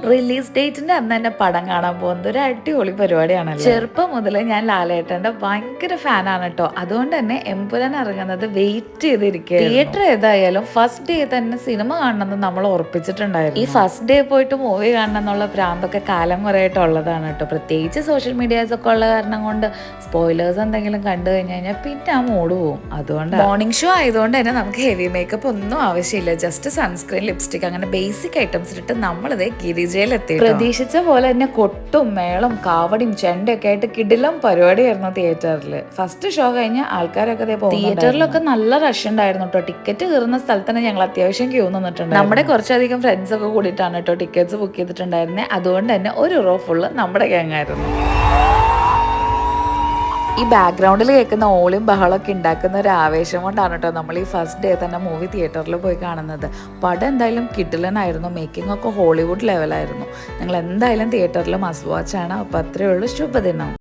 Release ഡേറ്റിന്റെ അന്ന് തന്നെ പടം കാണാൻ പോകുന്നത് ഒരു അടിപൊളി പരിപാടിയാണല്ലോ. ചെറുപ്പം മുതൽ ഞാൻ ലാലേട്ടന്റെ ഭയങ്കര ഫാനാണ് കേട്ടോ. അതുകൊണ്ട് തന്നെ എമ്പുരാൻ ഇറങ്ങുന്നത് വെയിറ്റ് ചെയ്തിരിക്കുക. തിയേറ്റർ ഏതായാലും ഫസ്റ്റ് ഡേ തന്നെ സിനിമ കാണണമെന്ന് നമ്മൾ ഉറപ്പിച്ചിട്ടുണ്ടായിരുന്നു. ഈ ഫസ്റ്റ് ഡേ പോയിട്ട് മൂവി കാണണം എന്നുള്ള ഭ്രാന്തൊക്കെ കാലം കുറേയായിട്ട് ഉള്ളതാണ് കേട്ടോ. പ്രത്യേകിച്ച് സോഷ്യൽ മീഡിയാസ് ഒക്കെ ഉള്ള കാരണം കൊണ്ട് സ്പോയിലേഴ്സ് എന്തെങ്കിലും കണ്ടു കഴിഞ്ഞാൽ പിന്നെ ആ മൂഡ് പോവും. അതുകൊണ്ട് മോർണിംഗ് ഷോ ആയതുകൊണ്ട് തന്നെ നമുക്ക് ഹെവി മേക്കപ്പ് ഒന്നും ആവശ്യമില്ല. ജസ്റ്റ് സൺസ്ക്രീൻ, ലിപ്സ്റ്റിക്, അങ്ങനെ ബേസിക് ഐറ്റംസ് ഇട്ട് നമ്മളിതേ ഗിരിജയിലെത്തി. പ്രതീക്ഷിച്ച പോലെ തന്നെ കൊട്ടും മേളം കാവടിയും ചെണ്ടയൊക്കെ ആയിട്ട് കിടിലം പരിപാടിയായിരുന്നു തിയേറ്ററിൽ. ഫസ്റ്റ് ഷോ കഴിഞ്ഞ ആൾക്കാരൊക്കെ തിയേറ്ററിലൊക്കെ നല്ല റഷ് ഉണ്ടായിരുന്നു കേട്ടോ. ടിക്കറ്റ് കയറുന്ന സ്ഥലത്ത് തന്നെ ഞങ്ങൾ അത്യാവശ്യം ക്യൂ നിന്നിട്ടുണ്ട്. നമ്മുടെ കുറച്ചധികം ഫ്രണ്ട്സ് ഒക്കെ കൂടിയിട്ടാണ് കേട്ടോ ടിക്കറ്റ്സ് ബുക്ക് ചെയ്തിട്ടുണ്ടായിരുന്നത്. അതുകൊണ്ട് തന്നെ ഒരു റോ ഫുള്ള് നമ്മുടെ ഗ്യാങ്ങായിരുന്നു. ഈ ബാക്ക്ഗ്രൗണ്ടിൽ കേൾക്കുന്ന ഓളിയും ബഹളമൊക്കെ ഉണ്ടാക്കുന്ന ഒരു ആവേശം കൊണ്ടാണ് കേട്ടോ നമ്മൾ ഈ ഫസ്റ്റ് ഡേ തന്നെ മൂവി തിയേറ്ററിൽ പോയി കാണുന്നത്. പടം എന്തായാലും കിടിലനായിരുന്നു. മേക്കിംഗ് ഒക്കെ ഹോളിവുഡ് ലെവലായിരുന്നു. ഞങ്ങൾ എന്തായാലും തിയേറ്ററിൽ മസ്റ്റ് വാച്ച് ആണ്. അപ്പോൾ അത്രയേ ഉള്ളൂ. ശുഭദിനം.